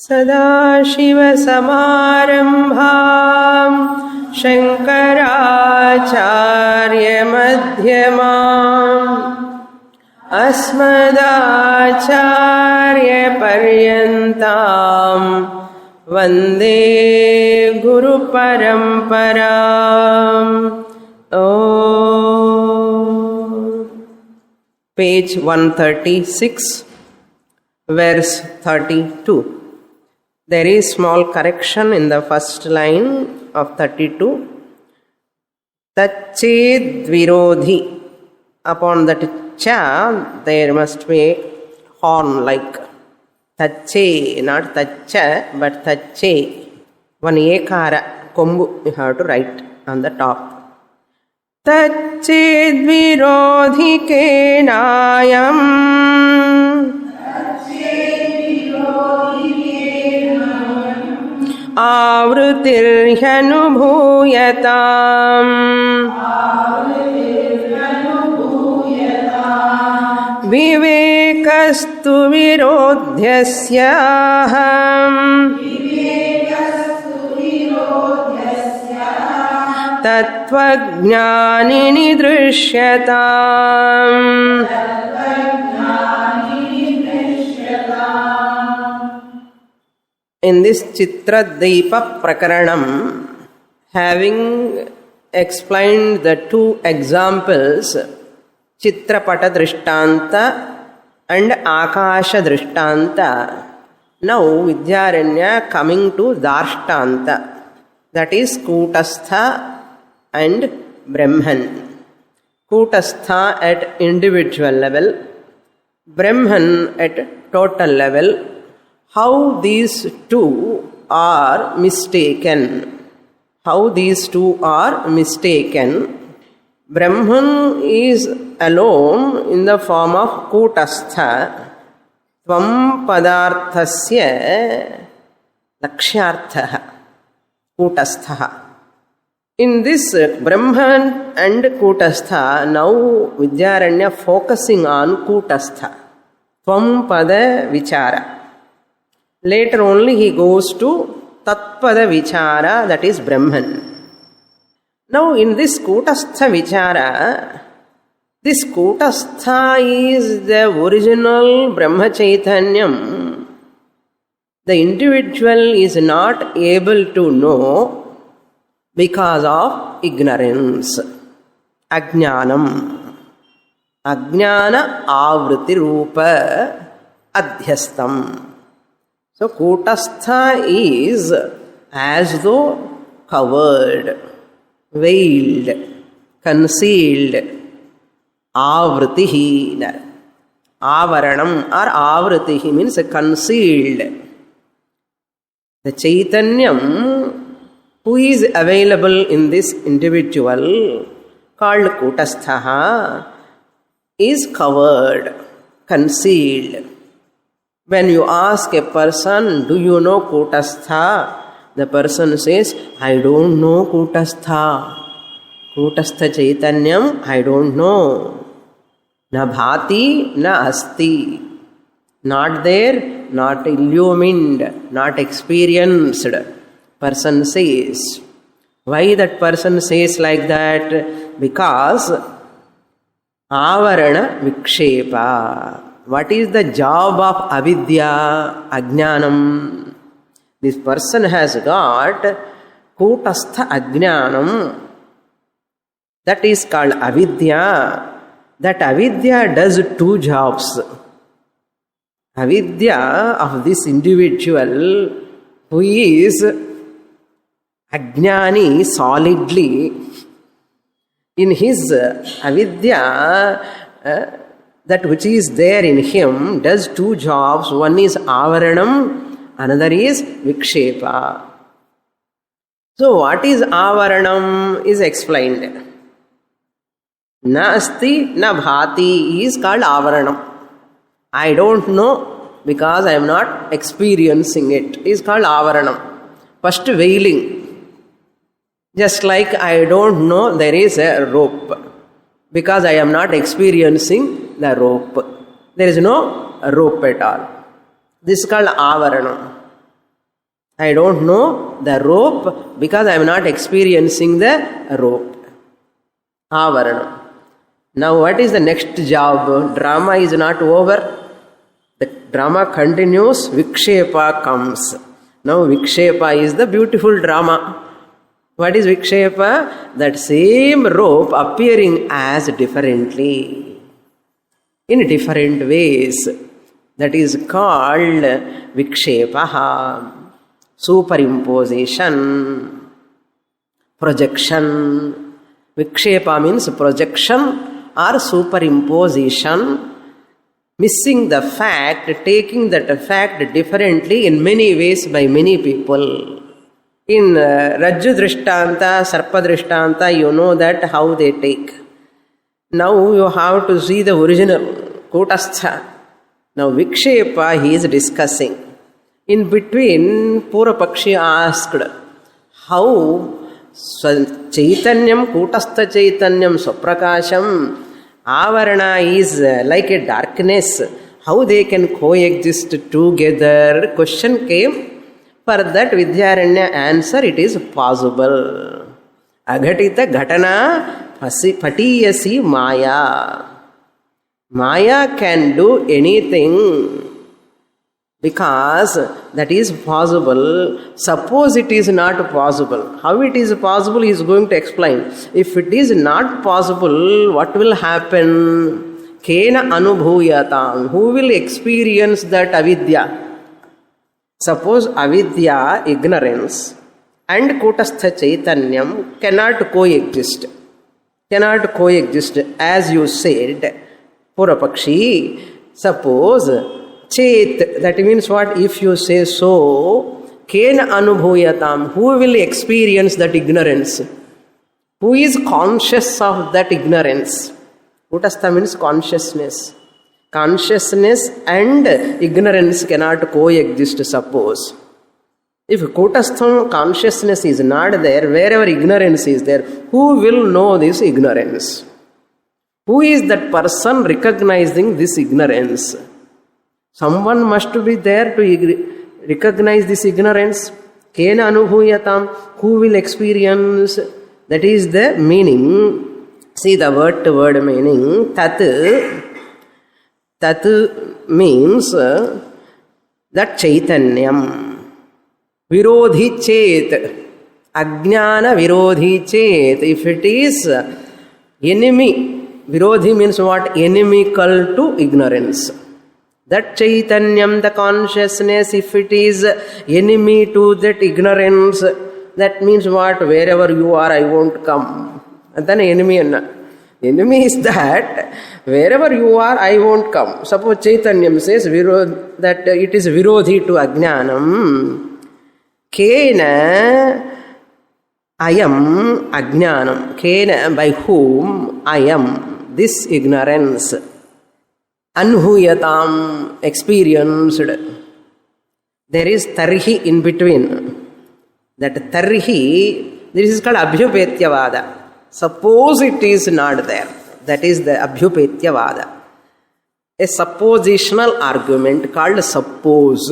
सदाशिवसमारम्भां शङ्कराचार्यमध्यमाम् अस्मदाचार्यपर्यन्तां वन्दे गुरुपरम्पराम्. Page 136, verse 32. There is small correction in the first line of 32. Tached virodhi. Upon that cha, there must be a horn like tache, not tacha, but tache. One ekara, kombu, you have to write on the top. Tached virodhi kenayam आवृतिर्ह्यनुभूयताम्. विवेकस्तु विरोध्यस्याहम् तत्त्वज्ञानिनि दृश्यताम्. In this Chitradeepa Prakaranam, having explained the two examples, Chitrapata Drishtanta and Akasha Drishtanta, now Vidyaranya coming to Darshtanta, that is Kutastha and Brahman. Kutastha at individual level, Brahman at total level. How these two are mistaken. How these two are mistaken. Brahman is alone in the form of Kutastha. Tvam padarthasya lakshyarthaha. Kutastha. In this Brahman and Kutastha, now Vidyaranya focusing on Kutastha. Tvam pada vichara. Later only he goes to Tatpada Vichara, that is Brahman. Now in this Kutastha Vichara, this Kutastha is the original Brahma Chaitanyam. The individual is not able to know because of ignorance. Ajnanam. Ajnana Avruti Rupa Adhyastam. So, Kutastha is as though covered, veiled, concealed. Avritihi. Avaranam or avritihi means concealed. The Chaitanyam who is available in this individual called Kutastha is covered, concealed. When you ask a person, do you know Kutastha? The person says, I don't know Kutastha. Kutastha Chaitanyam, I don't know. Na bhati, na asti. Not there, not illumined, not experienced. Person says. Why that person says like that? Because avarana vikshepa. What is the job of avidya, ajnanam? This person has got Kutastha ajnanam. That is called avidya. That avidya does two jobs. Avidya of this individual who is ajnani solidly, in his avidya, that which is there in him does two jobs. One is avaranam, another is vikshepa. So what is avaranam is explained. Na asti, na bhati is called avaranam. I don't know because I am not experiencing it. It is called avaranam. First veiling. Just like I don't know there is a rope because I am not experiencing the rope. There is no rope at all. This is called avaranam. I don't know the rope because I am not experiencing the rope. Avarana. Now what is the next job? Drama is not over. The drama continues. Vikshepa comes. Now Vikshepa is the beautiful drama. What is Vikshepa? That same rope appearing as differently, in different ways. That is called Vikshepa. Superimposition, projection. Vikshepa means projection or superimposition. Missing the fact, taking that fact differently in many ways by many people. In Rajju Drishtanta, Sarpa Drishtanta, you know that how they take. Now you have to see the original, Kutastha. Now Vikshepa he is discussing. In between, Pura Pakshi asked, how Chaitanyam, Kutastha Chaitanyam, Swaprakasham, Avarana is like a darkness. How they can coexist together? Question came. For that Vidyaranya answer, it is possible. Aghatita ghatana patiyasi maya. Maya can do anything because that is possible. Suppose it is not possible. How it is possible, he is going to explain. If it is not possible, what will happen? Kena anubhuyatam. Who will experience that avidya? Suppose avidya, ignorance, and Kutastha Chaitanyam cannot coexist. Cannot coexist, as you said, Purapakshi. Suppose Chet, that means what? If you say so, Kena Anubhuyatam, who will experience that ignorance? Who is conscious of that ignorance? Kutastha means consciousness. Consciousness and ignorance cannot coexist, suppose. If Kutastha consciousness is not there, wherever ignorance is there, who will know this ignorance? Who is that person recognizing this ignorance? Someone must be there to recognize this ignorance. Kena anubhuyatam, who will experience? That is the meaning. See the word to word meaning. Tat means that Chaitanyam. Virodhi chet. Ajnana virodhi chet. If it is enemy, virodhi means what? Inimical to ignorance. That Chaitanyam, the consciousness, if it is enemy to that ignorance, that means what? Wherever you are, I won't come. And then enemy. Enemy is that wherever you are, I won't come. Suppose Chaitanyam says that it is virodhi to ajnanam. Kena ayam ajnanam. Kena, by whom I am, this ignorance. Anhuyatam, experienced. There is tarhi in between. That tarhi, this is called abhyupetyavada. Suppose it is not there. That is the abhyupetyavada. A suppositional argument called suppose.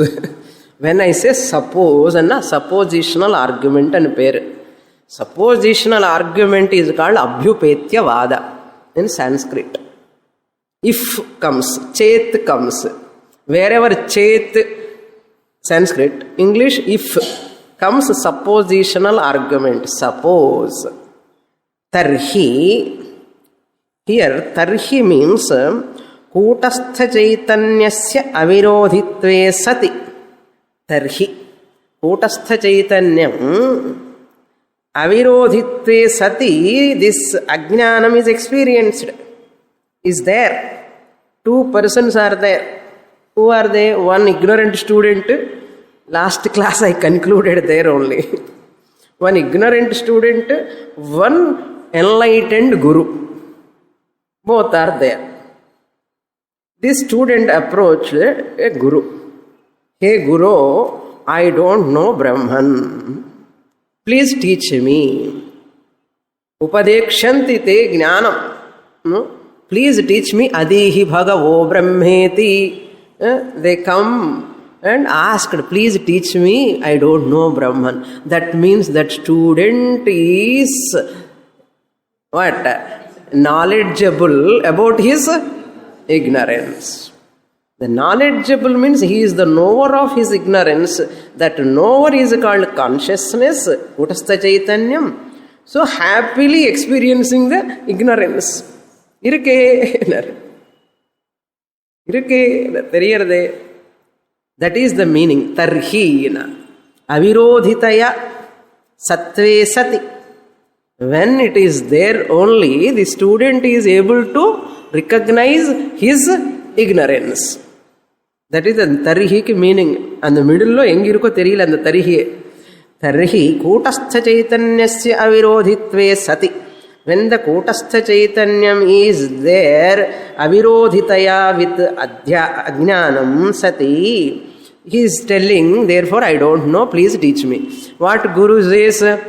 When I say suppose, suppositional argument and pair. Suppositional argument is called abhyupetyavada in Sanskrit. If comes, chet comes. Wherever chet, Sanskrit, English, if comes suppositional argument. Suppose. Tarhi, here tarhi means Kutastha Chaitanyasya avirodhitve sati. Tarhi, Kutastha Chaitanyam avirodhitve sati, this ajnanam is experienced, is there. Two persons are there. Who are they? One ignorant student. Last class I concluded there only. One ignorant student, one enlightened guru. Both are there. This student approached a guru. Hey Guru, I don't know Brahman. Please teach me. Upadekshanti te jnanam. Please teach me Adihi Bhagavo Brahmeti. They come and asked, please teach me, I don't know Brahman. That means that student is what? Knowledgeable about his ignorance. The knowledgeable means he is the knower of his ignorance. That knower is called consciousness, Kutastha Chaitanyam. So happily experiencing the ignorance. That is the meaning. Tarhina. Avirodhitaya sattve sati. When it is there only, the student is able to recognize his ignorance. That is the tarhi meaning. And the middle lo engiruko theriyala and the tarhi. Tarhi Kutastha Chaitanyasya avirodhitve sati. When the Kutastha Chaitanyam is there, avirodhitaya with ajnanam sati, he is telling, therefore I don't know, please teach me. What Guru says?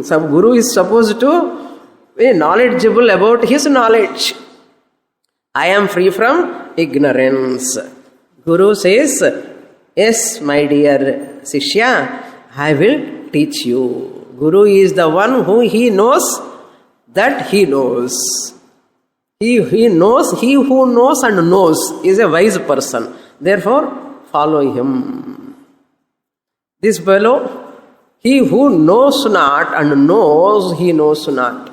Some Guru is supposed to be knowledgeable about his knowledge. I am free from ignorance. Guru says, yes, my dear Sishya, I will teach you. Guru is the one who he knows that he knows. He knows, he who knows and knows is a wise person. Therefore, follow him. This fellow, he who knows not and knows, he knows not.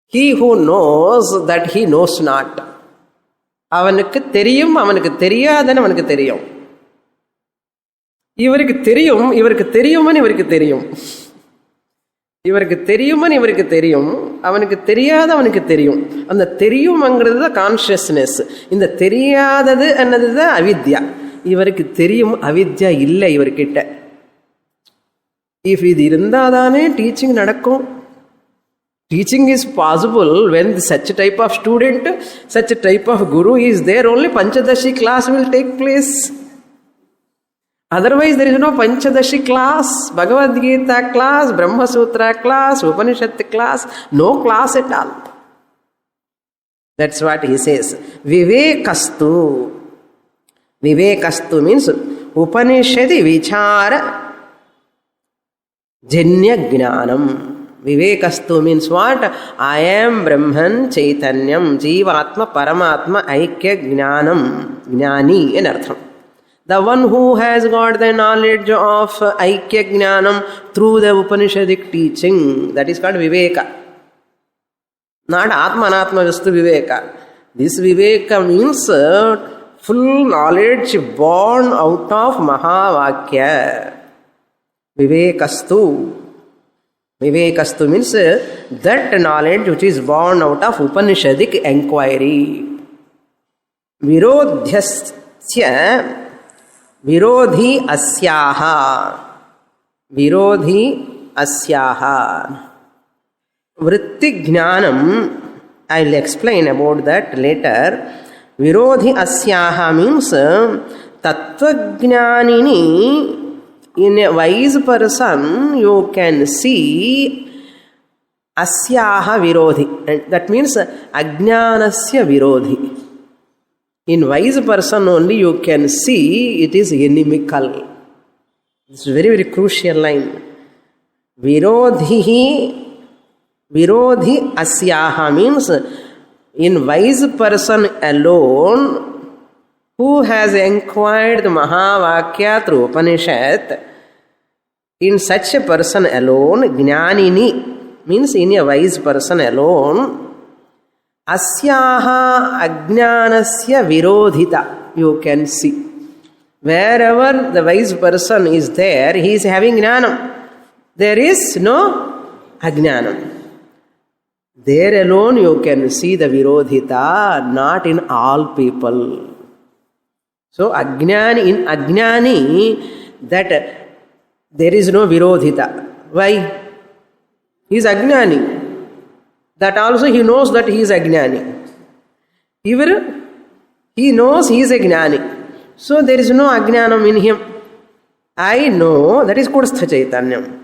He who knows that he knows not. அவனுக்கு தெரியும், அவனுக்கு தெரியாதன்னு அவனுக்கு தெரியும். இவருக்கு தெரியும், இவருக்கு தெரியுமன்னு இவருக்கு தெரியும். இவருக்கு தெரியுமன்னு இவருக்கு தெரியும், அவனுக்கு தெரியாத அவனுக்கு தெரியும். அந்த தெரியும்ங்கிறது தான் கான்ஷியஸ்னஸ். இந்த தெரியாதது என்னது தான் அவித்யா. இவருக்கு தெரியும், அவித்யா இல்லை இவர்கிட்ட. இஃப் இது இருந்தாதானே டீச்சிங் நடக்கும். Teaching is possible when such type of student, such type of guru is there, only Panchadashi class will take place. Otherwise there is no Panchadashi class, Bhagavad Gita class, Brahma Sutra class, Upanishad class, no class at all. That's what he says. Vivekastu. Vivekastu means Upanishadi Vichara Janya Gnanam. Vivekastu means what? I am Brahman Chaitanyam Jivatma Paramatma Aikya Gnanam Gnani in Artham. The one who has got the knowledge of Aikya Gnanam through the Upanishadic teaching, that is called Viveka. Not Atma Anatma Vastu Viveka. This Viveka means full knowledge born out of Mahavakya. Vivekastu. Vivekastu means that knowledge which is born out of Upanishadic enquiry. Virodhyasya Virodhi asyaha. Virodhi asyaha. Vritti jnanam. I will explain about that later. Virodhi asyaha means tattva jnanini. In a wise person, you can see asyaha virodhi. That means ajnanasya virodhi. In wise person only you can see it is inimical. It's a very, very crucial line. Virodhi asyaha means in wise person alone who has inquired the Mahavakya through Upanishad, in such a person alone, Gnanini means in a wise person alone, Asyaha Ajnanasya Virodhita, you can see. Wherever the wise person is there, he is having Gnanam. There is no Ajnanam. There alone you can see the Virodhita, not in all people. So Ajnani, in Ajnani, that there is no Virodhita. Why? He is Ajnani. That also he knows that he is Ajnani. Even he knows he is a Gnani. So there is no Ajnanam in him. I know, that is Kutastha Chaitanyam.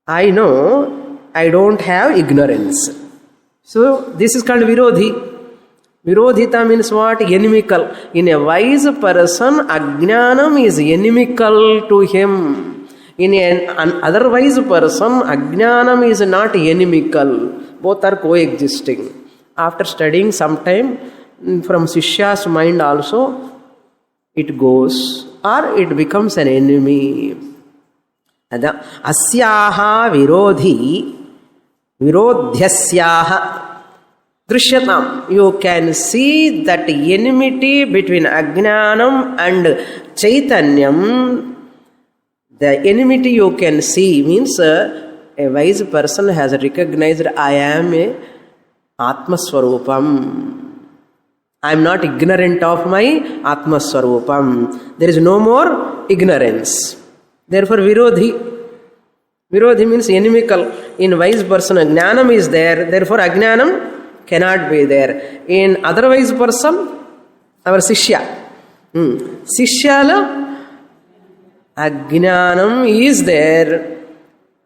I know, I don't have ignorance. So this is called Virodhi. Virodhita means what? Inimical. In a wise person, ajnanam is inimical to him. In an otherwise person, ajnanam is not inimical. Both are coexisting. After studying some time, from Shishya's mind also, it goes or it becomes an enemy. Asyaha virodhi virodhyasyaha drishyatam. You can see that enmity between ajnanam and chaitanyam. The enmity you can see means a wise person has recognized I am a Atmaswarupam. I am not ignorant of my Atmaswarupam. There is no more ignorance. Therefore, Virodhi. Virodhi means inimical. In wise person, Jnanam is there. Therefore, Ajnanam cannot be there. In otherwise person, our Sishya. Sishyala, Ajnanam is there.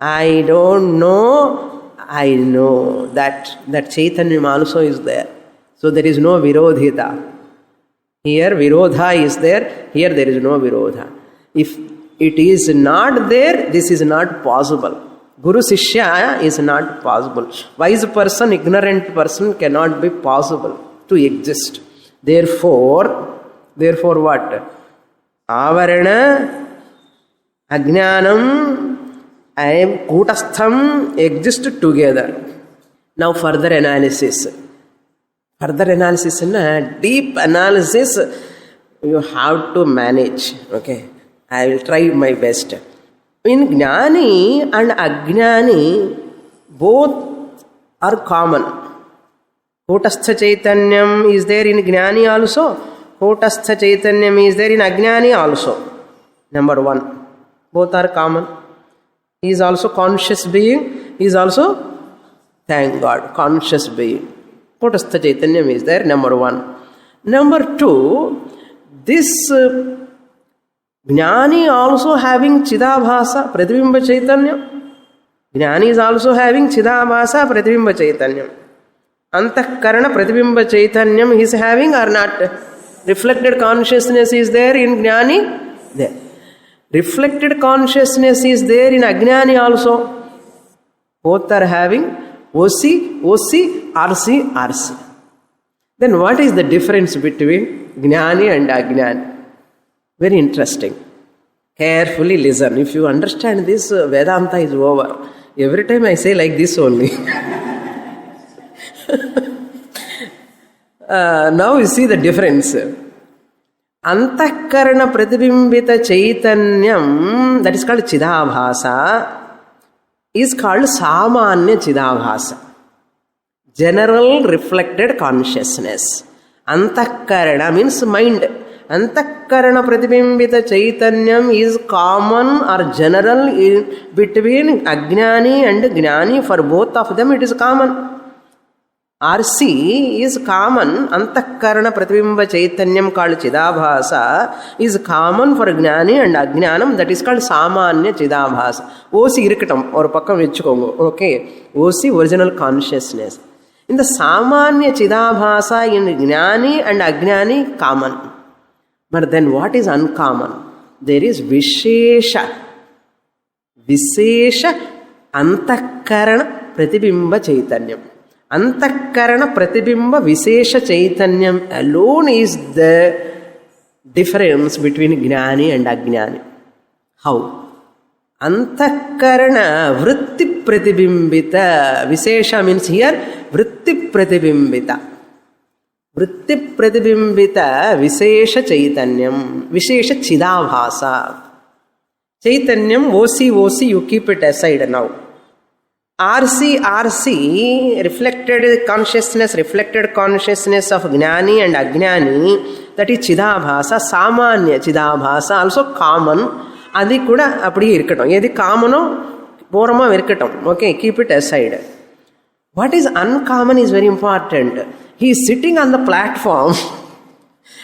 I don't know. I know that Chaitanya also is there. So there is no Virodhita. Here Virodha is there. Here there is no Virodha. If it is not there, this is not possible. Guru Sishya is not possible. Wise person, ignorant person cannot be possible to exist. Therefore what? Avarana, Ajnanam, and Kutastham exist together. Now further analysis. Deep analysis, you have to manage. Okay, I will try my best. In Jnani and Ajnani, both are common. Kutastha Chaitanyam is there in Jnani also. Kutastha Chaitanyam is there in Ajnani also. Number one. Both are common. He is also conscious being. He is also, thank God, conscious being. Kutastha Chaitanyam is there, number one. Number two, this Jnani also having Chidabhasa, Pratibimba Chaitanyam. Jnani is also having Chidabhasa, Pratibimba Chaitanyam. Antahkarana Pratibimba Chaitanyam he is having or not? Reflected consciousness is there in Jnani? There. Reflected consciousness is there in Ajnani also. Both are having OC, RC, RC. Then what is the difference between Jnani and Ajnani? Very interesting. Carefully listen. If you understand this, Vedanta is over. Every time I say like this only. Now you see the difference. Antahkarana Pratibimbita Chaitanyam, that is called Chidabhasa, is called Samanya Chidabhasa. General reflected consciousness. Antahkarana means mind. Antahkarana Pratibimbita Chaitanyam is common or general between Ajnani and Jnani. For both of them it is common. RC is common. Antahkarana Pratibimba Chaitanyam called Chidabhasa is common for Jnani and Ajnanam, that is called Samanya Chidabhasa. OC irikatam or pakkam vechukongo. Okay. OC original consciousness. In the Samanya Chidabhasa in Jnani and Ajnani common. But then what is uncommon? There is Vishesha Antahkarana Pratibimba Chaitanyam. Antahkarana Pratibimba Vishesha Chaitanyam alone is the difference between Jnani and Ajnani. How? Antahkarana Vritti Pratibimbita. Vishesha means here Vritti Pratibimbita. Vritti Pratibimbita Vishesha Chaitanyam. Vishesha Chidabhasa. Chaitanyam, OC, you keep it aside now. RC, reflected consciousness of Jnani and Ajnani, that is Chidabhasa, Samanya Chidabhasa, also common. Adi kuda appadi irkatam. Edi commano, porama irkatam. Okay, keep it aside. What is uncommon is very important. He is sitting on the platform.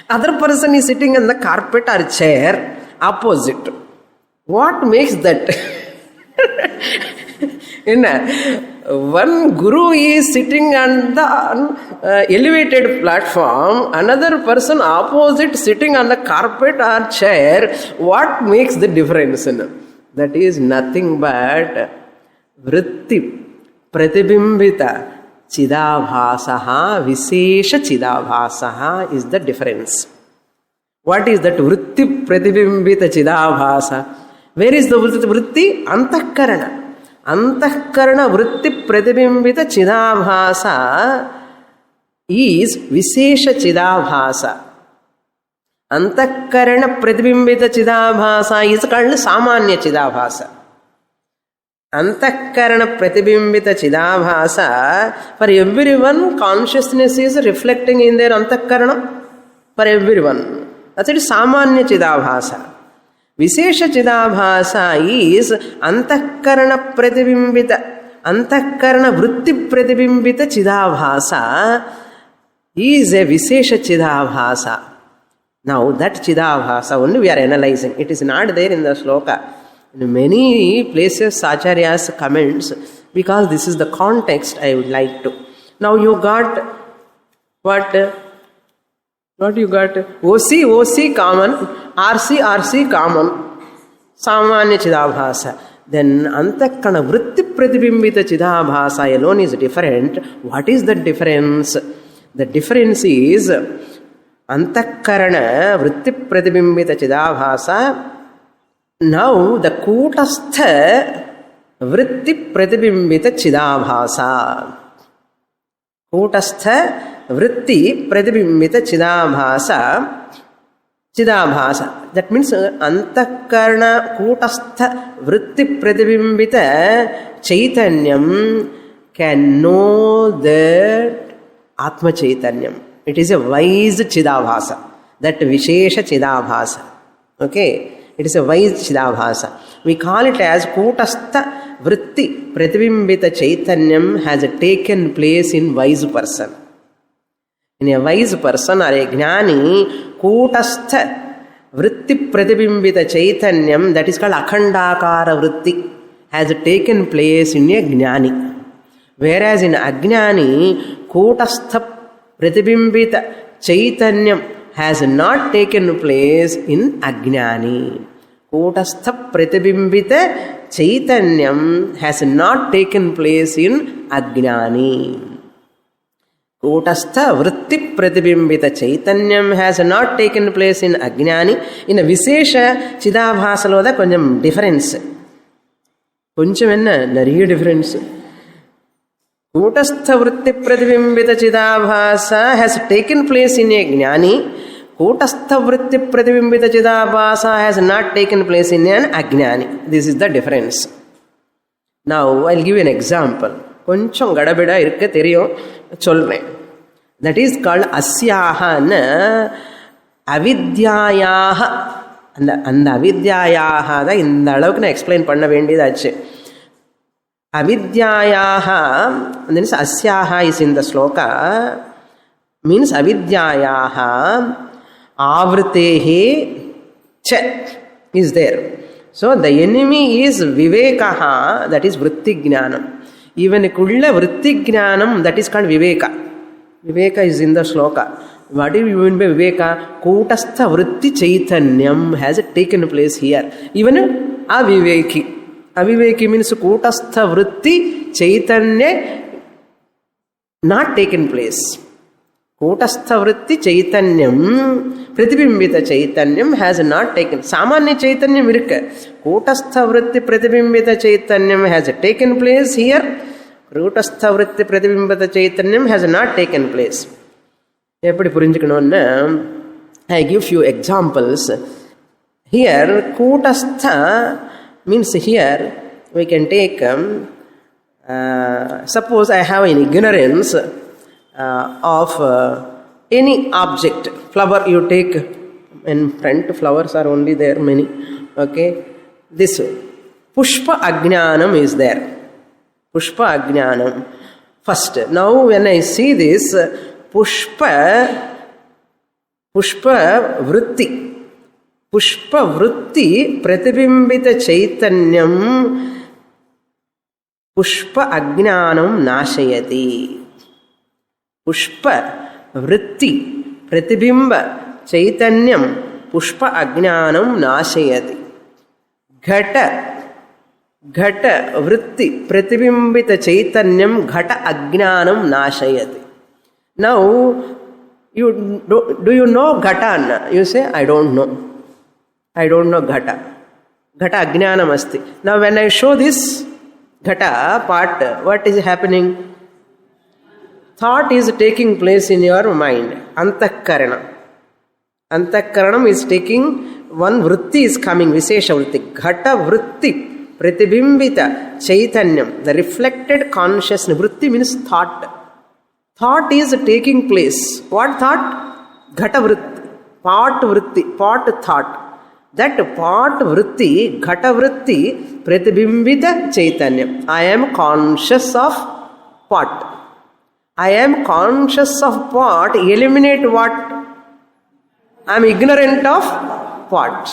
Other person is sitting on the carpet or chair opposite. What makes that? One guru is sitting on the elevated platform, another person opposite sitting on the carpet or chair. What makes the difference? That is nothing but vritti pratibimbita chidabhasaha vishesha chidabhasaha is the difference. What is that vritti pratibimbita chidabhasa? Where is the vritti? Antakarana. Antakarana vritti pratibimbita chidabhasa is vishesha chidabhasa. Antakarana pratibimbita chidabhasa is called samanya chidabhasa. Antakarana pratibimbita chidabhasa, for everyone consciousness is reflecting in their antakarana. For everyone. That's it, samanya chidabhasa. Vishesha chidabhasa is antakarana pratibimbita, antakarana vritti pratibimbita chidabhasa is a vishesha chidabhasa. Now that chidabhasa only we are analyzing. It is not there in the sloka. In many places Acharya's comments, because this is the context I would like to. Now you got what? What you got? OC common, RC common, samanya chidabhasa. Then antakarana vritti pratibimbita chidabhasa alone is different. What is the difference? The difference is antakarana vritti pratibimbita chidabhasa. Now the kutastha vritti pratibimbita chidabhasa. Kutastha vritti pratibimbita chidabhasa. That means antakarana kutastha vritti pratibimbita chaitanyam can know that Atma Chaitanyam. It is a wise chidabhasa. That vishesha chidabhasa. Okay. It is a wise chidabhasa. We call it as kutastha vritti pratibimbita chaitanyam has taken place in wise person. In a wise person or a jnani, kutastha vritti pratibimbita chaitanyam, that is called akhandakara vritti, has taken place in a jnani. Whereas in ajnani, kutastha pratibimbita chaitanyam has not taken place in ajnani. Kutastha pratibimbita chaitanyam has not taken place in ajnani. Kutastha vritti pratibimbita chaitanyam has not taken place in ajnani. In a vishesha chidabhasaloda konjam difference. Konjam enna nariya difference. Kutastha vritti pratibimbita chidabhasa has taken place in a jnani. Kutastha vritti pratibimbita chidabhasa has not taken place in an ajnani. This is the difference. Now I'll give you an example. Koncham gadabida irukka theriyum solren. That is called asyaha avidyayaha. And avidyayaha da indha alavukku na explain panna vendiyadachu. Avidyayaha, and then asyaha is in the sloka, means avidyayaha avritehe cha is there. So the enemy is vivekaha, that is vritti jnanam. Even kulla vritti jnanam, that is called viveka. Viveka is in the sloka. What do you mean by viveka? Kutastha vritti chaitanyam has taken place here. Even aviveki. Aviveki means kutastha vritti chaitanya not taken place. Kutastha vritti chaitanyam pratibimbita chaitanyam has not taken. Samanya chaitanyam irukka. Kutastha vritti pratibimbita chaitanyam has taken place here. Kutastha vritti pratibimbita chaitanyam has not taken place. Eppadi purinjikkanumna, I give few examples. Here kutastha means here we can take suppose I have an ignorance of any object. Flower you take in front, flowers are only there many. Okay, this pushpa ajnanam is there. Pushpa ajnanam first. Now when I see this pushpa vritti, pushpa vritti pratibimbita chaitanyam pushpa ajnanam nashayati. Pushpa vritti pratibimba chaitanyam pushpa ajnanam nashayati. Ghata vritti pratibimbita chaitanyam ghata ajnanam nashayati. Now, do you know ghata? You say, I don't know. I don't know ghata. Ghata ajnanam asti. Now when I show this ghata part, what is happening? Thought is taking place in your mind. Antakarana. Antakaranam is taking, one vritti is coming, Vishesha vritti. Ghata vritti, pratibimbita, chaitanyam. The reflected consciousness. Vritti means thought. Thought is taking place. What thought? Ghata vritti. Part vritti. Part thought. That part vritti, ghata vritti, pratibimbita chaitanyam. I am conscious of part. I am conscious of part. Eliminate what? I am ignorant of part.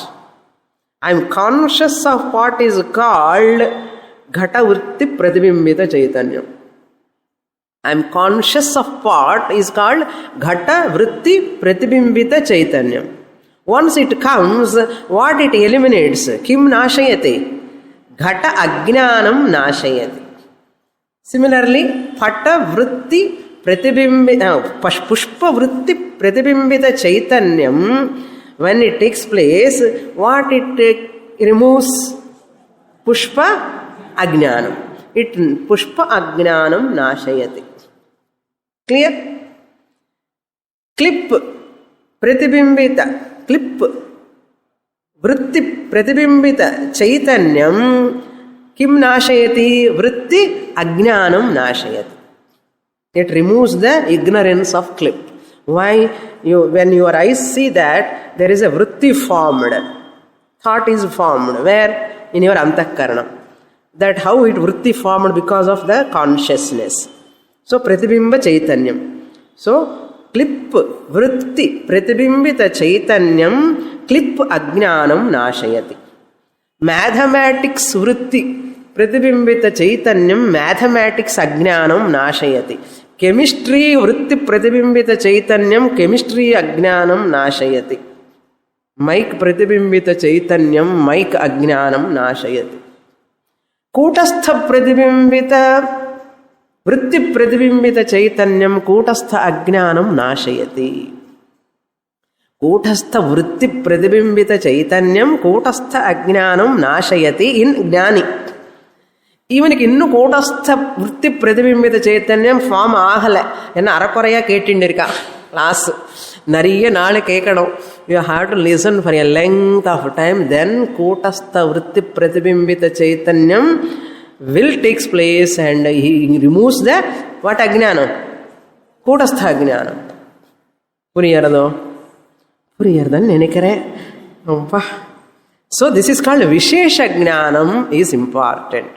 I am conscious of part is called ghata vritti pratibimbita chaitanyam. I am conscious of part is called ghata vritti pratibimbita chaitanyam. Once it comes, what it eliminates? Kim nashayate? Ghata ajnanam nashayate. Similarly, phata vritti pratibimbi, pushpa vritti pratibimbita chaitanyam, when it takes place, what it removes? Pushpa ajnanam. It pushpa ajnanam nashayate. Clear? Clip pratibimbita. Clip vritti pratibimbita chaitanyam kim nashayati? Vritti ajnanam nashayati. It removes the ignorance of clip. Why? When your eyes see that, there is a vritti formed. Thought is formed. Where? In your antakarana. That how it vritti formed? Because of the consciousness. So pratibimba chaitanyam. So clip vritti pratibimbita chaitanyam clip ajnanam nashayati. Mathematics vritti pratibimbita chaitanyam mathematics ajnanam nashayati. Chemistry vritti pratibimbita chaitanyam chemistry ajnanam nashayati. Mic pratibimbita chaitanyam mic ajnanam nashayati. Kutastha pratibimbita vritti pratibimbita chaitanyam kutastha ajnanam nashayati. Kutastha vritti pratibimbita chaitanyam kutastha ajnanam nashayati in jnani. இவனுக்கு இன்னும் கூட்டஸ்த விற்பி பிரதிபிம்பித சைத்தன்யம் form ஆகலை. என்ன அறக்குறையாக கேட்டுட்டு இருக்கா. Class நிறைய நாள் கேட்கணும். You have to listen for a length of time. Then கூட்டஸ்த விற்பி பிரதிபிம்பித சைத்தன்யம் will takes place and he removes the what ajnanam? Kutastha ajnanam. புரியறதோ? புரியறதுன்னு நினைக்கிறேன். So this is called Vishesha Jnanam is important.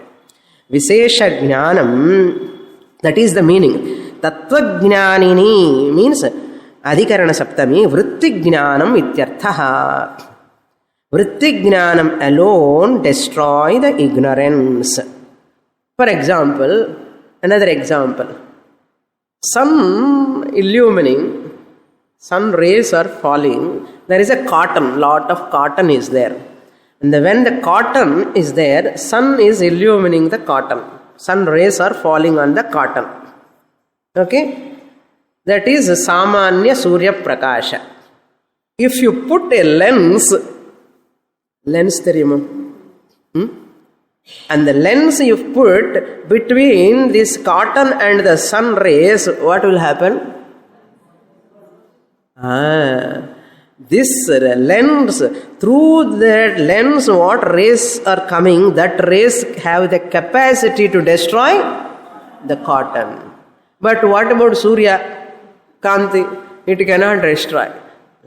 Vishesha Jnanam, that is the meaning. Tattva Jnanini means Adhikarana Saptami, Vritti Jnanam ityarthaha. Vritti Jnanam alone destroy the ignorance. For example, another example. Sun illumining, sun rays are falling. There is a cotton, lot of cotton is there. And when the cotton is there, sun is illumining the cotton. Sun rays are falling on the cotton. Okay? That is Samanya Surya Prakasha. If you put a lens theriyuma? And the lens you put between this cotton and the sun rays, what will happen? This lens, through that lens what rays are coming, that rays have the capacity to destroy the cotton. But what about Surya Kanti? It cannot destroy.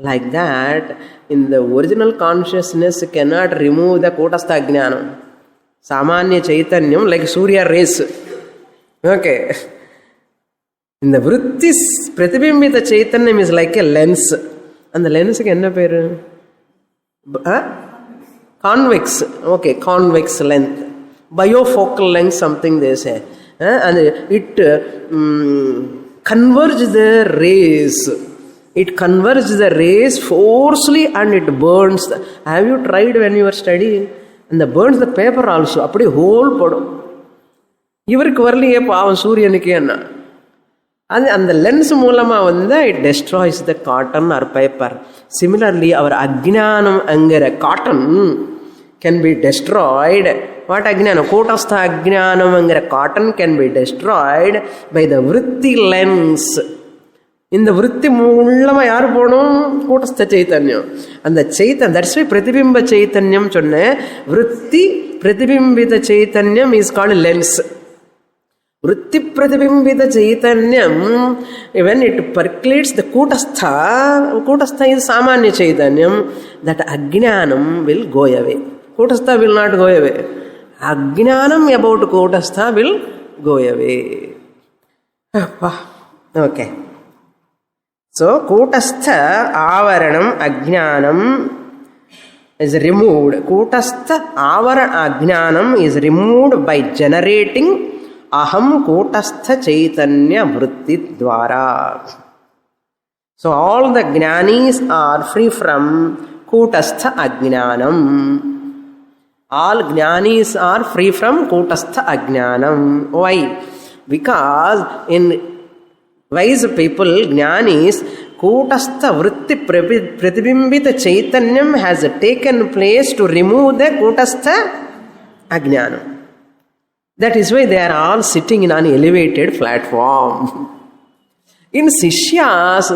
Like that, in the original consciousness cannot remove the Kutastha Jnanam. Samanya Chaitanyam, like Surya rays. Okay. In the Vrittis, Pratibhimbita Chaitanyam is like a lens. And the lens is enna peru? Convex. Okay, convex length. Bifocal lens, something they say. And it converges the rays. It converges the rays forcefully and it burns. Have you tried when you were studying? And that burns the paper also. Appadi whole podum. இவருக்கு வரலையே பாவம் சூரியனுக்கு என்ன அது அந்த lens மூலமா வந்து it destroys the cotton or paper. Similarly our அஜ்ஞானம் என்கிற cotton can be destroyed. What அஜ்ஞானம்? கூட்டஸ்த அஜ்ஞானம் என்கிற cotton can be destroyed by the விருத்தி லென்ஸ். இந்த விருத்தி மூலமா யாரு போகணும்? கூட்டஸ்த சைத்தன்யம். அந்த தட்ஸ் வை பிரதிபிம்ப சைத்தன்யம் சொன்னேன். விருத்தி பிரதிபிம்பித சைத்தன்யம் is called lens. Vritti pratibhimbita chaitanyam, when it percolates the kutastha is samanya chaitanyam, that ajnanam will go away. Kutastha will not go away. Ajnanam about kutastha will go away. Okay. So kutastha avaranam ajnanam is removed. Kutastha avarana ajnanam is removed by generating aham kutastha chaitanya vritti dwara. So all the jnanis are free from kutastha ajnanam. All jnanis are free from kutastha ajnanam. Why? Because in wise people, jnanis, kutastha vritti pratibhimbita chaitanyam has taken place to remove the kutastha ajnanam. That is why they are all sitting in an elevated platform. In Sishyas,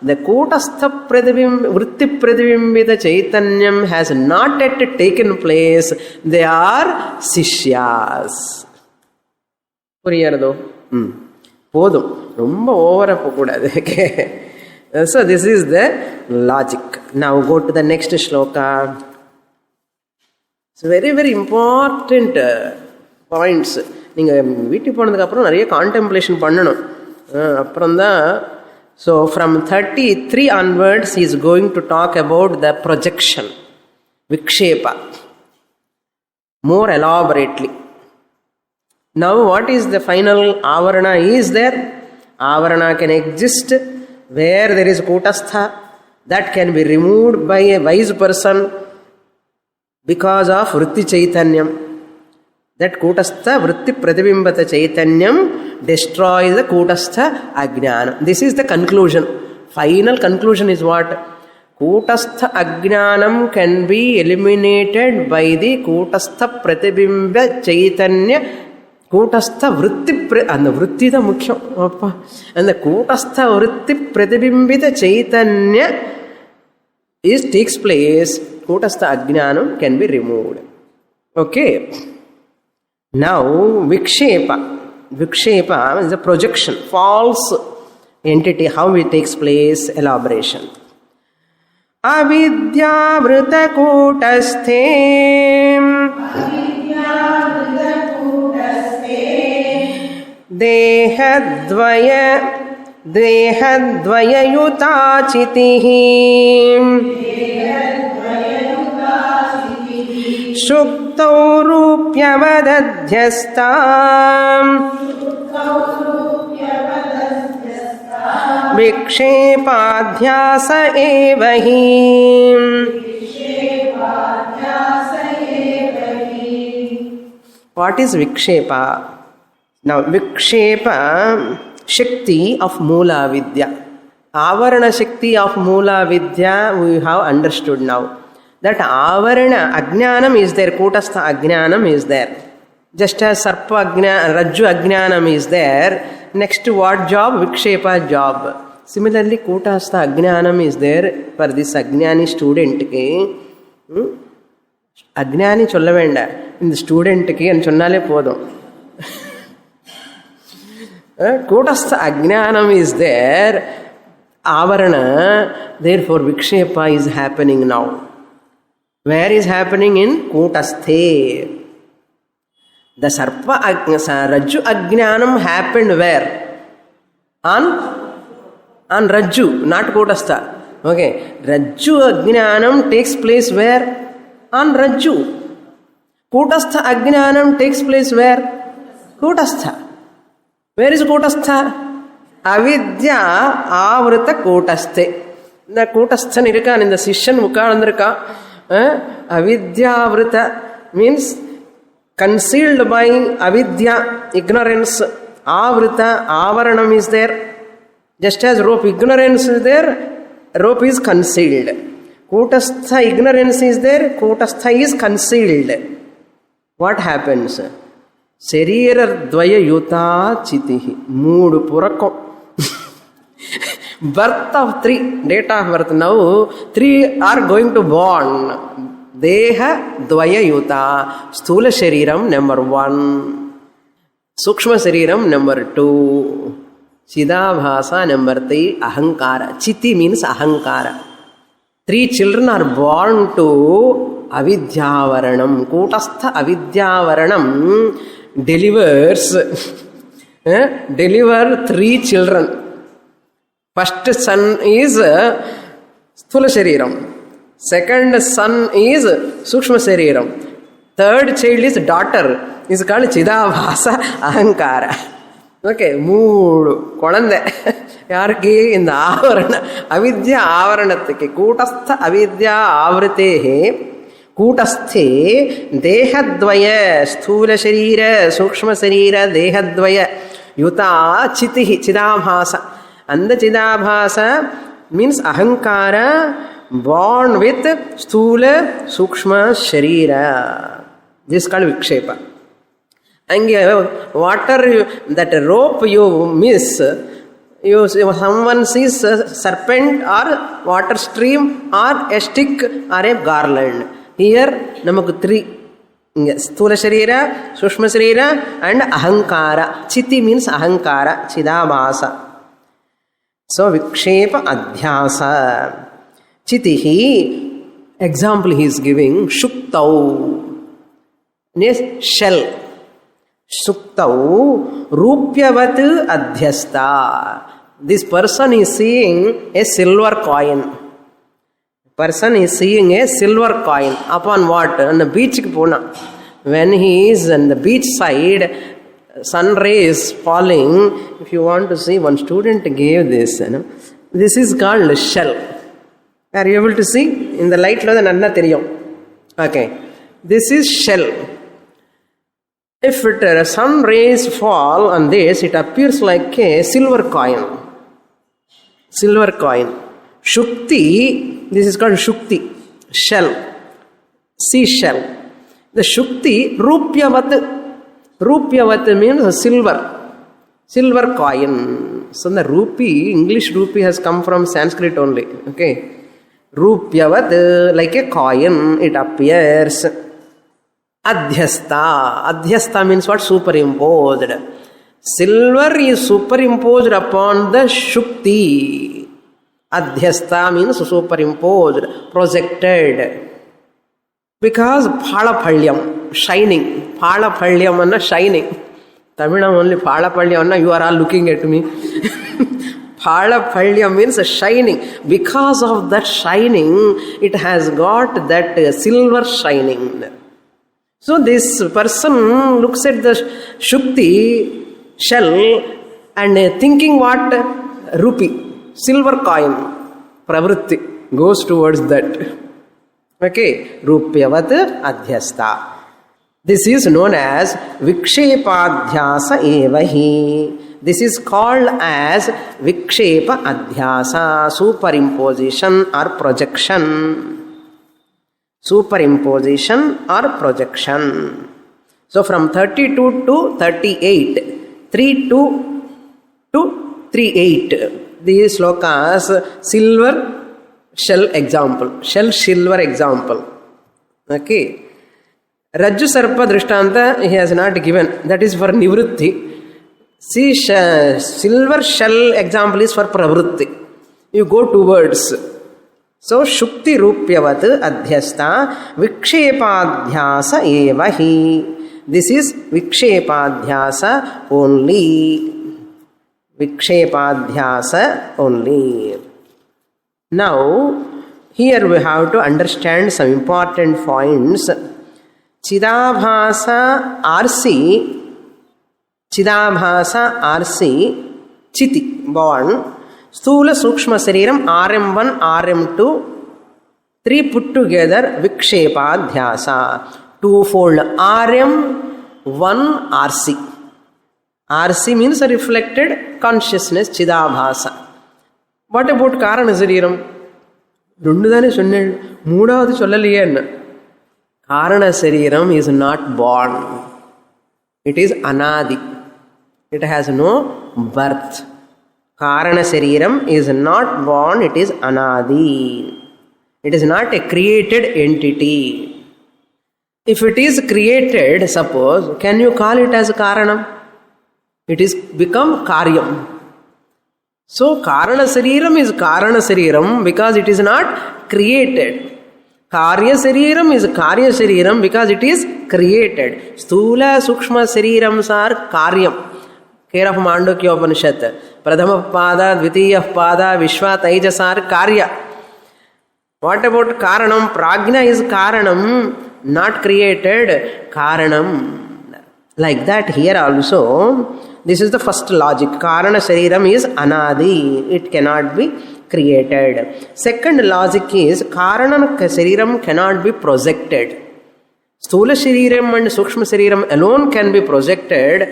the Kutastha Vritti Pratibhimbita Chaitanyam has not yet taken place. They are Sishyas. புரியுறதோ? போதும், ரொம்ப ஓவரா போகக்கூடாது. So this is the logic. Now go to the next shloka. It's very, very important points. நீங்கள் வீட்டுக்கு போனதுக்கப்புறம் நிறைய contemplation பண்ணணும். அப்புறம்தான். So from 33 onwards he is going to talk about the projection, vikshepa, more elaborately. Now what is the final avarana is there? Avarana can exist where there is kutastha, that can be removed by a wise person because of vritti chaitanyam. That kutastha vritti pratibhimbata chaitanyam destroys the kutastha ajnanam. This is the conclusion. Final conclusion is what? Kutastha ajnanam can be eliminated by the kutastha pratibhimba chaitanya. Kutastha vritti and the vritti da mukhyam. And the kutastha vritti pratibhimbita chaitanya takes place. Kutastha ajnanam can be removed. Okay. Now, vikshepa. Vikshepa is a projection, false entity, how it takes place, elaboration. Avidya vrita kutasthe dehadvaya yuta chitihi Shuktau rupyavadadhyastam vikshepadhyasa evahi. What is vikshepa? Now vikshepa, shakti of Moola Vidya. Avarana shakti of Moola Vidya we have understood now. That avarana, ajnanam is there, kutastha ajnanam is there. Just as sarpa rajju ajnanam is there, next what job? Vikshepa job. Similarly, kutastha ajnanam is there for this ajnani student ki. Ajnani solla venda, இந்த student ki and சொன்னாலே போதும். Kutastha ajnanam is there, avarana, therefore vikshepa is happening now. Where is happening? In kutasthe. The sarpa rajju ajnanam happened where? On rajju, not kutastha. Okay, rajju ajnanam takes place where? On rajju. Kutastha Ajnanam takes place where? Kutastha. Where is Kutastha? Avidya Avrita Kutasthe. The Kutasthan irkan in the Sishan Mukalandraka. Avidya Avrita means concealed by avidya, ignorance. Avrita, avaranam is there. Just as rope ignorance is there, rope is concealed. Kutastha ignorance is there, Kutastha is concealed. What happens? Sharira dvaya yuta chitihi. Mood purakam. Birth of 3, date of birth now, 3 are going to born. Deha dvaya yuta. Sthula shariram number 1. Sukshma shariram number 2. Chidabhasa number 3. Ahankara. Chiti means ahankara. 3 children are born to avidyavaranam. Kutastha avidyavaranam deliver 3 children. First son is Sthula Shariram. Second son is Sukshma Shariram. Third child is daughter. Is called Chidabhasa Ahankara. Okay, mood. Kolande. Yarki in the Avarana. Avidya Avaranatake. Kutastha Avidya Avritehe. Kutasthe Dehadvaya. Sthula Sharira. Sukshma Sharira. Dehadvaya. Yuta Chitihi. Chidabhasa. And the Chidabhasa means Ahankara born with Sthula Sukshma Sharira. This is called Vikshepa. And water, that rope you miss, someone sees a serpent or water stream or a stick or a garland. Here, namak 3. Sthula Sharira, Sukshma Sharira and Ahankara. Chiti means Ahankara, Chidabhasa. So, Vikshepa Adhyasa. Chitihi, example he is giving, Shuktau. Yes, shell. Suktau Rupyavat Adhyasta. This person is seeing a silver coin. Person is seeing a silver coin. Upon what? On the beach. When he is on the beach side, sun rays falling. If you want to see, one student gave this. This is called shell. Are you able to see? In the light, okay. This is shell. If sun rays fall on this, it appears like a silver coin. Silver coin. Shukti, this is called Shukti, shell, seashell. The Shukti, Rupyavat. Rupyavat means silver coin. So the rupee, English rupee has come from Sanskrit only. Okay. Rupyavat, like a coin, it appears. Adhyasta. Adhyasta means what? Superimposed. Silver is superimposed upon the Shukti. Adhyasta means superimposed, projected. Because Phalaphalyam, shining. Phalaphalyam anna shining. Tamil only Phalaphalyam anna, you are all looking at me. Phalaphalyam means shining. Because of that shining, it has got that silver shining. So this person looks at the Shukti shell and thinking what? Rupee, silver coin. Pravritti goes towards that. Okay, Rupyavat Adhyasta. This is known as Vikshepadhyasa evahi. This is called as Vikshepa Adhyasa, superimposition or projection. Superimposition or projection. So from 32 to 38, 32 to 38, these slokas, silver shell example, shell silver example. Okay. Rajju Sarpa Drishtanta he has not given. That is for Nivritti. See, silver shell example is for Pravritti. You go towards. So, Shukti Rupyavat Adhyasta Vikshepadhyasa evahi. This is Vikshepadhyasa only. Vikshepadhyasa only. Now, here we have to understand some important points. Chidabhasa RC, Chiti, born. Sthula Sukshma Sariram, RM1, RM2, 3 put together, Vikshepadhyasa, twofold, RM1 RC. RC means a reflected consciousness, Chidabhasa. What about Karana Sariram? Rundudane Sunnal, Muda Solalian. Karana Sariram is not born. It is Anadi. It has no birth. Karana Sariram is not born, it is Anadi. It is not a created entity. If it is created, suppose, can you call it as Karanam? It is become Karyam. So Karana Sariram is Karana Sariram because it is not created. Karya Sariram is Karya Sariram because it is created. Sthula Sukshma Sarirams are Karyam. Care of Mandukya Upanishad. Pradhama Pada, Dvitiya Pada, Vishwa Taijasar Karya. What about Karanam? Prajna is Karanam, not created. Karanam. Like that here also, this is the first logic. Karana Sariram is Anadi. It cannot be created. Second logic is Karana Sariram cannot be projected. Sthula Sariram and Sukshma Sariram alone can be projected.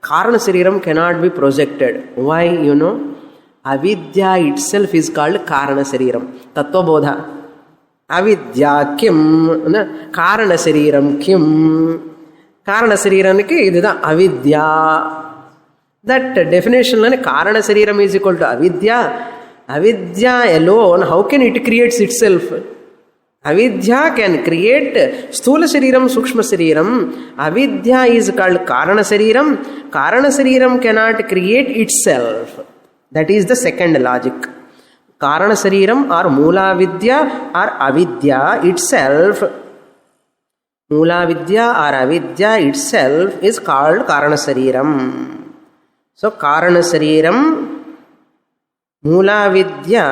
Karana Sariram cannot be projected. Why? You know, Avidya itself is called Karana Sariram. Tattva Bodha. Avidya Kim, Karana Sariram Kim. Karana Sariram is Avidya. That definition, Karana Sariram is equal to Avidya. Avidya alone, how can it create itself? Avidya can create Sthula Sariram, Sukshma Sariram. Avidya is called Karana Sariram. Karana Sariram cannot create itself. That is the second logic. Karana Sariram or Mula Vidya or Avidya itself. Mula Vidya or Avidya itself is called Karana Sariram. So Karana Sariram, Mula Vidya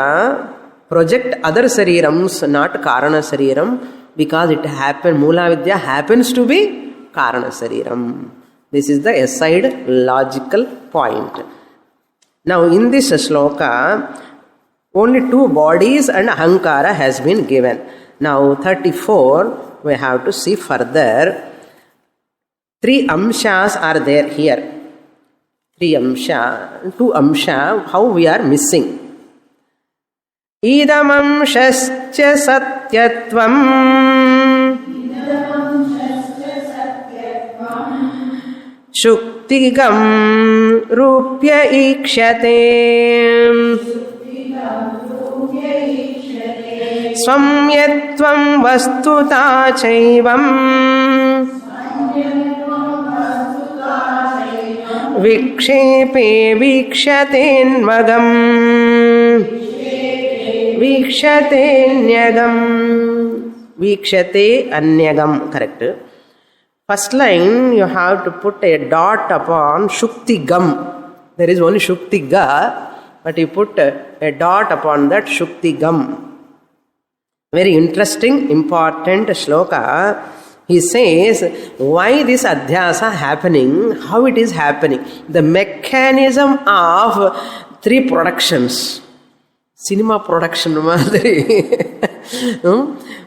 project other Sarirams, not Karana Sariram, because it happens, Mula Vidya happens to be Karana Sariram. This is the aside logical point. Now in this shloka, only 2 bodies and Ahankara has been given. Now 34, we have to see further. 3 amshas are there here. 3 amsha, 2 amsha, how we are missing. Idamamshascha satyatvam shuktigam rupya ikshate swamyatvam vastuta chaivam vikshepe vikshatenvagam vikshate anyagam. Vikshate anyagam, correct. First line, you have to put a dot upon Shuktigam. There is only Shuktiga, but you put a dot upon that Shuktigam. Very interesting, important shloka. He says, why this adhyasa happening, how it is happening. The mechanism of 3 productions. Cinema production madri.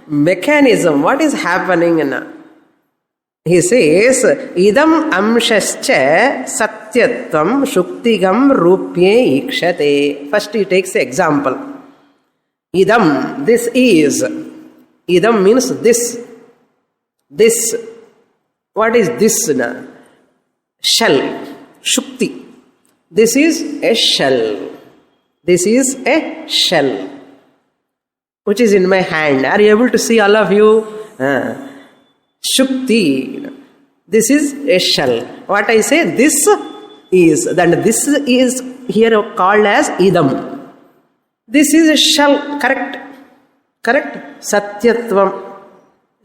Mechanism, what is happening? He says, idam amshascha satyatvam shuktigam rupye ikshate. First he takes the example. Idam, this is. Idam means this. This. What is this? Shell. Shukti. This is a shell. This is a shell. Which is in my hand. Are you able to see, all of you? Shukti. This is a shell. What I say, this is. Then this is here called as idam. This is a shell. Correct? Correct? Satyatvam.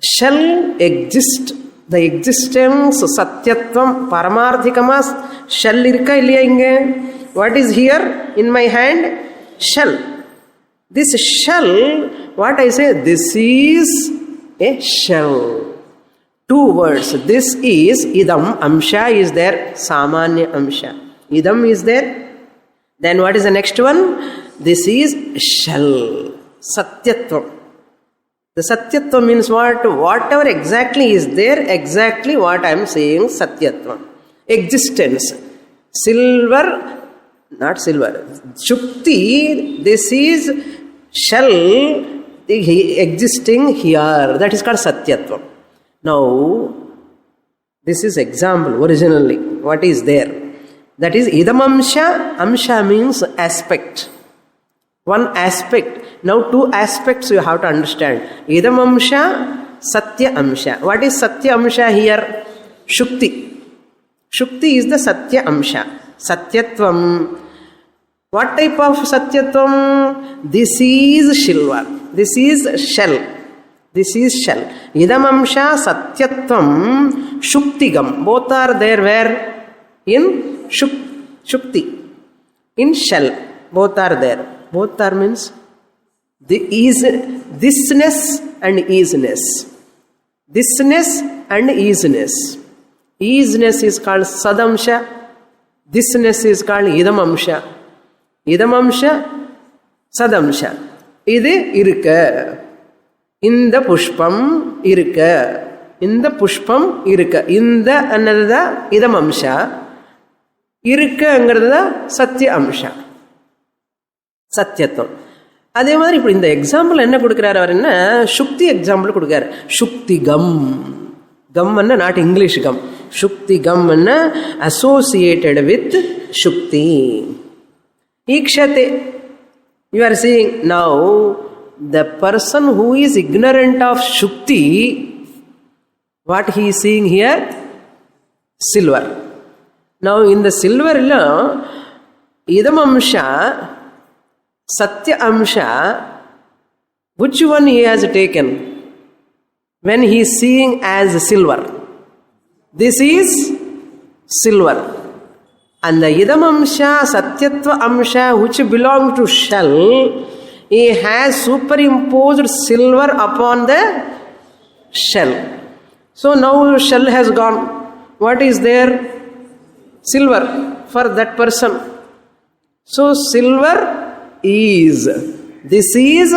Shell exist. The existence, satyatvam, paramarthikama, shell irka illiya inge. What is here in my hand? Shell. This shell, what I say, this is a shell. Two words. This is idam. Amsha is there. Samanya amsha. Idam is there. Then what is the next one? This is shall. Satyatvam. The satyatvam means what? Whatever exactly is there, exactly what I am saying, satyatvam. Existence. Silver, not silver. Shukti, this is shall existing here. That is called satyatvam. Now, this is example originally. What is there? That is idamamsha. Amsha means aspect. One aspect. Now two aspects you have to understand. Idamamsha, satya amsha. What is satya amsha here? Shukti. Shukti is the satya amsha. Satyatvam. What type of satyatvam? This is silver. This is shell. This is shell. Idamamsha satyatvam shuktigam. Both are there where? In shukti. In shell. Both are there. Both are means the thisness and easiness. Thisness and easiness. Easiness is called sadamsha. Thisness is called idamamsha. Idamamsha, sadamsha. Idu irukka. Inda pushpam irukka. Inda pushpam irukka. Inda annadha idamamsha. Irukka angadha satya amsha. Satyatvam. அதே மாதிரி இப்படி இந்த example என்ன கொடுக்கிறார் அவர் என்ன சுக்தி example கொடுக்கிறார். சுக்தி கம். கம் நாட் இங்கிலீஷ் கம். சுக்தி கம் அசோசியேட்டட் வித் சுக்தி. ஈக்ஷதே. You are seeing now the person who is ignorant of சுக்தி, what he is seeing here? Silver. Now இந்த சில்வரில் இதமம்சா Satya Amsha, which one he has taken when he is seeing as silver? This is silver. And the Idam Amsha, Satyatva Amsha, which belongs to shell, he has superimposed silver upon the shell. So now shell has gone. What is there? Silver for that person. So silver is. This is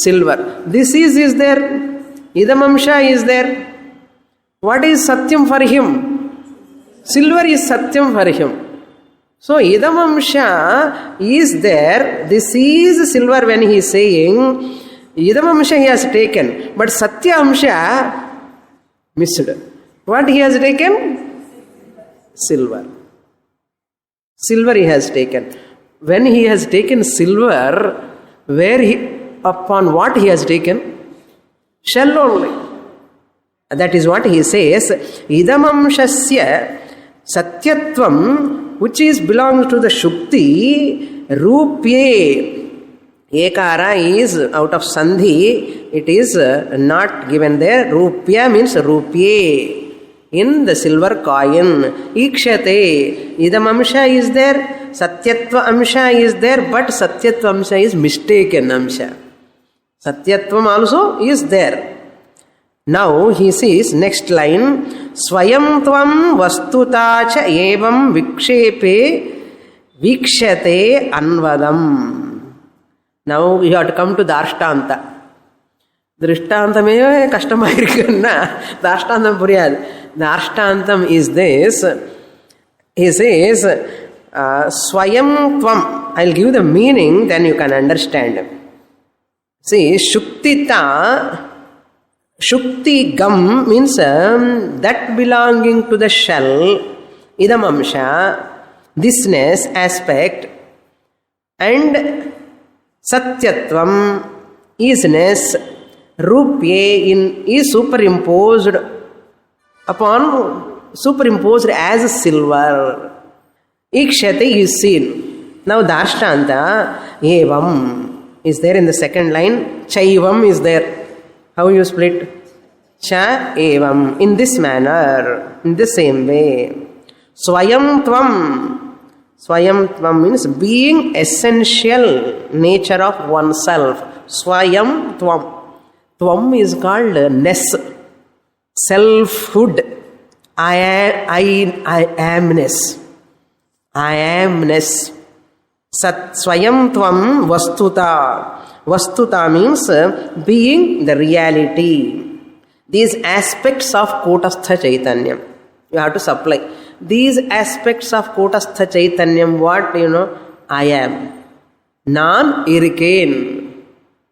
silver. This is there. Idamamsha is there. What is Satyam for him? Silver is Satyam for him. So Idamamsha is there. This is silver when he is saying. Idamamsha he has taken. But Satyamsha missed. What he has taken? Silver. Silver he has taken. When he has taken silver, upon what he has taken? Shell only. That is what he says. Idamamshasya satyatvam, which belongs to the Shukti, rupye. Ekara is out of sandhi. It is not given there. Rupya means rupye. In the silver coin. Ikshate. Idamamsha is there. Satyatva Amsha is there, but Satyatva Amsha is mistaken Amsha. Satyatvam also is there. Now he says, next line, Swayam Tvam Vastuta cha evam vikshepe vikshate anvadam. Now you have to come to Darshtanta. Drishtantameve kashtamayirukkunna. Darshthantam puriyadu. Darshthantam is this. He says, Swayam Tvam. I'll give the meaning, then you can understand. See, Shuktita, Shukti Gam means that belonging to the shell, Idamamsha, thisness, aspect, and Satyatvam, isness, Rupye is superimposed as silver. Ikshate is seen. Now Darshtanta, Evam is there in the second line. Chaivam is there. How you split? Cha Evam. In this manner, in the same way. Swayam Tvam. Swayam Tvam means being essential nature of oneself. Swayam Tvam. Tvam is called ness. selfhood, I amness. I amness. Sat swayam tvam vastuta. Vastuta means being the reality. These aspects of Kotastha Chaitanyam, you have to supply. These aspects of Kotastha Chaitanyam, what I am. Nan irken.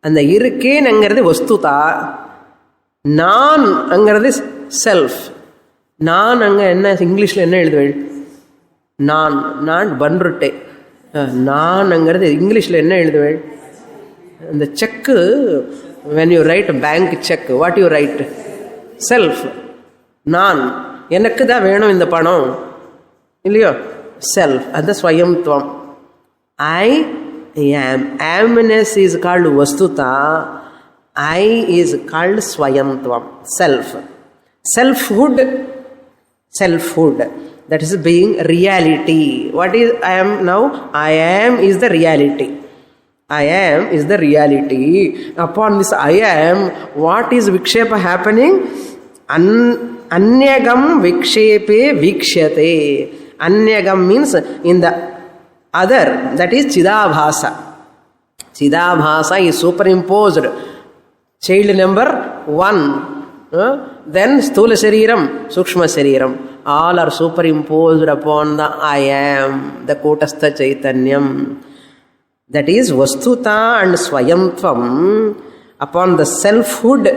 And the irken angaradi vastuta. Nan angaradi self. Nan anga enna English la enna eluduvil? Nan banrutte. Nan angaradi English la enna eluduvil? And the check, when you write a bank check, what you write? Self. Nan. Enakku da venum indha panam. Illiyo? Self. Adha swayamtvam. I am. Amness is called vastuta. I is called swayamtvam. Self. Selfhood. That is being reality. What is I am now? I am is the reality. I am is the reality. Upon this I am, what is vikshepa happening? Anyagam vikshepe vikshyate. Anyagam means in the other, that is Chidabhasa. Chidabhasa is superimposed. Child number 1. Then Sthula Shariram, Sukshma Shariram. All are superimposed upon the I am, the Kotastha Chaitanyam. That is Vastuta and Swayamtvam upon the selfhood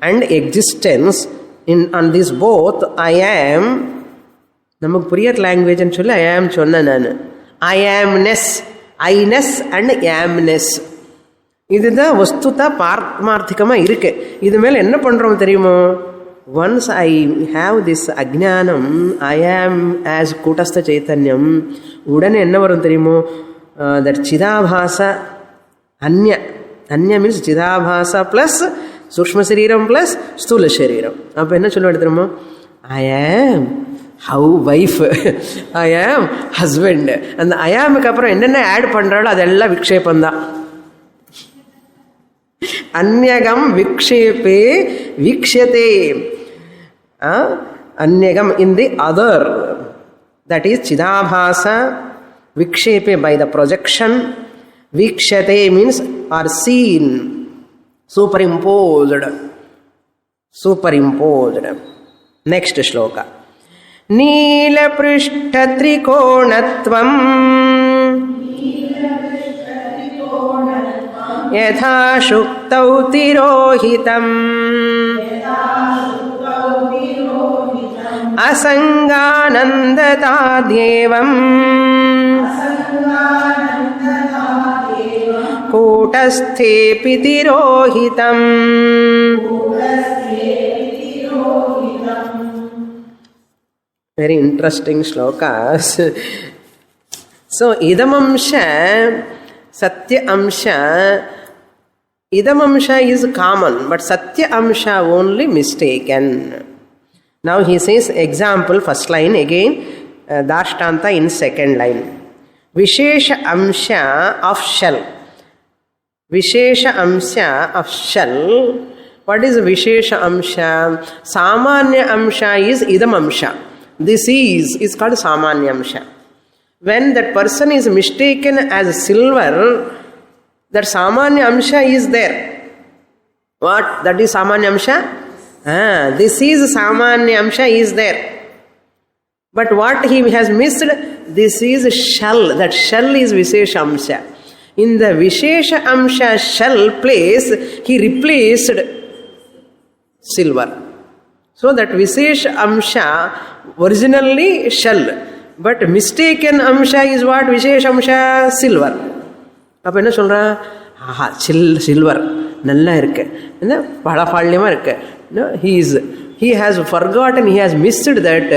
and existence. On this both, I am. Namak Puriyar language and I am chonna nanu. I amness, I-ness and amness. This is the Vastuta Paramarthikama irukke. This mele enna pandrom theriyumo? Once I have this Ajnanam, I am as Kotastha Chaitanyam, udane enna varum theriyumo? That Chidabhasa, Anya means Chidabhasa plus Sukshma Shariram plus Sthula Shariram. Appo enna solluvadumo? I am wife, I am husband. And the I am ku appuram enna add pandralo adella vikshepam da. Anyagam vikshepe vikshyate. Anyagam in the other. That is Chidabhasa. Vikshepe by the projection. Vikshate means are seen. Superimposed. Next shloka. Neela prishta trikonatvam yatha shuktau tirohitam asanganandataadyevam Kotasthe tirohitam. Very interesting shlokas. So, idamamsha, satya amsha, idamamsha is common, but satya amsha only mistaken. Now he says example, first line again, Dashtanta in second line. Vishesha amsha of shell. Vishesha amsha of shell. What is Vishesha amsha? Samanya amsha is idam amsha. This is called Samanya amsha. When that person is mistaken as silver, that Samanya amsha is there. What? That is Samanya amsha? This is Samanya amsha is there. But what he has missed, this is shell. That shell is Vishesha amsha. In the Vishesha amsha shell place, he replaced silver. So that Vishesha amsha, originally shell. But mistaken amsha is what? Vishesha amsha silver. Appo enna solra? Silver. Nalla irukku. Enna palapalyama irukku. No, he has forgotten, he has missed that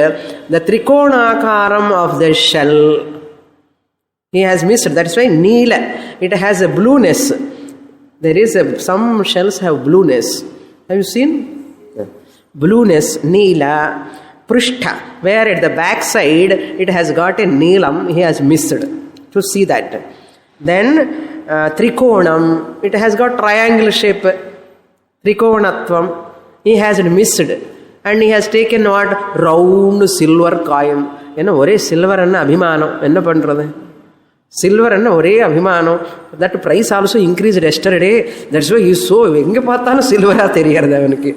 the trikonakaram of the shell. He has missed. That is why Neela. It has a blueness. There is some shells have blueness. Have you seen? Blueness, Neela. Prishtha, where at the back side it has got a Neelam, he has missed to see that. Then Trikonam, it has got triangle shape. Trikonatvam, he has missed. and he has taken what? Round silver coin. என்ன ஒரே silver என்ன அபிமானம், என்ன பண்ணுறது? Silver என்ன ஒரே அபிமானம். That price also increased yesterday. That's why is so, எங்கே பார்த்தாலும் சில்வராக தெரியறது அவனுக்கு.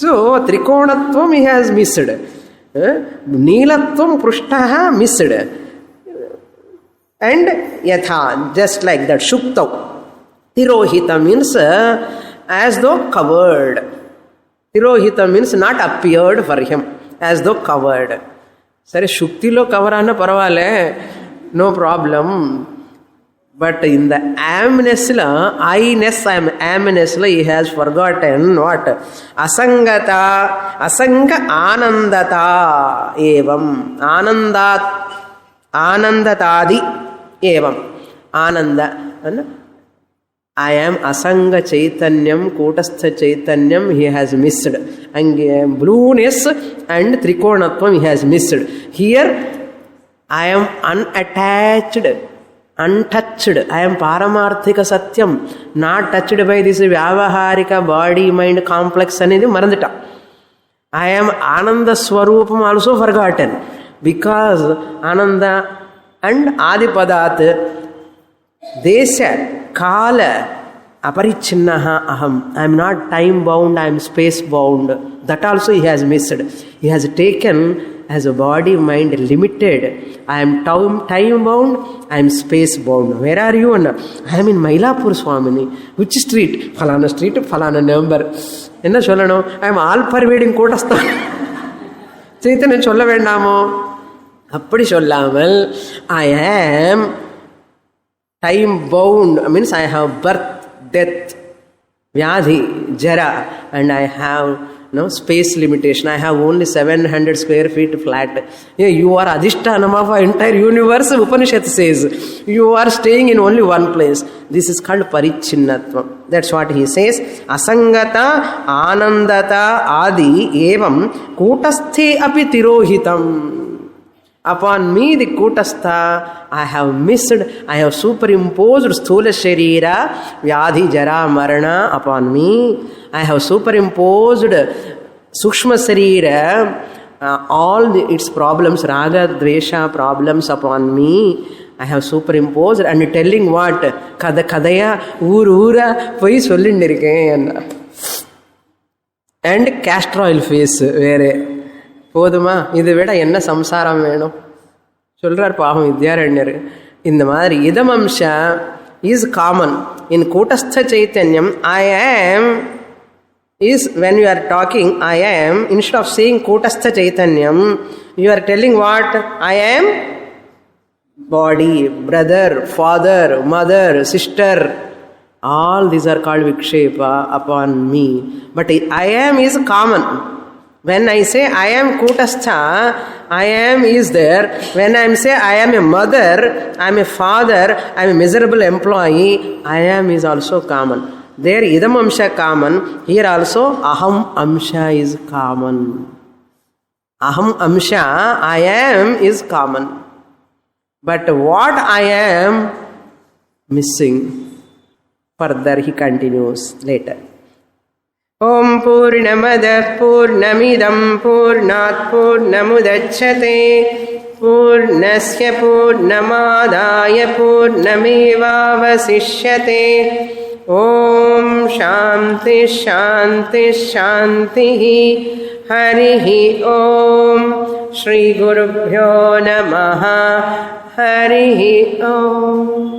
ஸோ திரிகோணத்துவம் he has missed. நீலத்துவம் புருஷ்டः missed. And yatha, just like that, shuktav. Tirohita means as though covered. Tirohita means not appeared for him, as though covered. Sare shuktilo cover anna paravale, no problem. But in the amness la, amness la, he has forgotten what? Asangata, asanga anandata evam. Anandatadi evam. Ananda. I am Asanga Chaitanyam, Kutastha Chaitanyam, he has missed. And blueness and Trikonatvam he has missed. Here, I am unattached, untouched. I am Paramarthika Satyam, not touched by this Vyavaharika body mind complex. Marandita. I am Ananda Swarupam also forgotten. Because Ananda and Adipadat, Desha, Kala, Aparichinnaha Aham. I am not time bound, I am space bound. That also he has missed. He has taken as a body mind limited. I am time bound, I am space bound. Where are you? I am in Mailapur Swamini. Which street? Falana street, Falana number. Enna sollano? I am all pervading Kotastha. Chaitanya solla vendamo. அப்படி சொல்லாமல் I am time bound, means I have birth, death, vyadhi, jara, and I have no space limitation. I have only 700 square feet flat. Yeah, you are adhishtanam of our entire universe. Upanishad says you are staying in only one place. This is called parichinnatvam. That's what he says. Asangata anandata adi evam kutasthe api tirohitam. Upon me the kutastha I have missed, I have superimposed sthula sharira, vyadhi jara marana upon me. I have superimposed sukshma sharira, all its problems, raga dvesha problems upon me. I have superimposed and telling what? Kadaya ura poi sollindiruken. And castor oil face வேறு போதுமா? இதை விட என்ன சம்சாரம் வேணும் சொல்றார் பாவம் வித்யாரண்யர். இந்த மாதிரி இதமம்சா இஸ் காமன் இன் கூட்டஸ்த சைத்தன்யம். I am is when you are talking I am, instead of saying கூட்டஸ்த சைத்தன்யம் you are telling what? I am body, brother, father, mother, sister. All these are called vikshepa upon me. But I am is common. When I say I am Kutastha, I am is there. When I say I am a mother, I am a father, I am a miserable employee, I am is also common. There idam amsha common. Here also aham amsha is common. Aham amsha, I am is common. But what I am missing? Further he continues later. Om Purnamadah Purnamidam Purnat Purnamudachyate Purnasya Purnamadaya Purnamevavasishyate. Om Shanti Shanti Shanti. Harihi Om. Shri Gurubhyo Namaha. Harihi Om.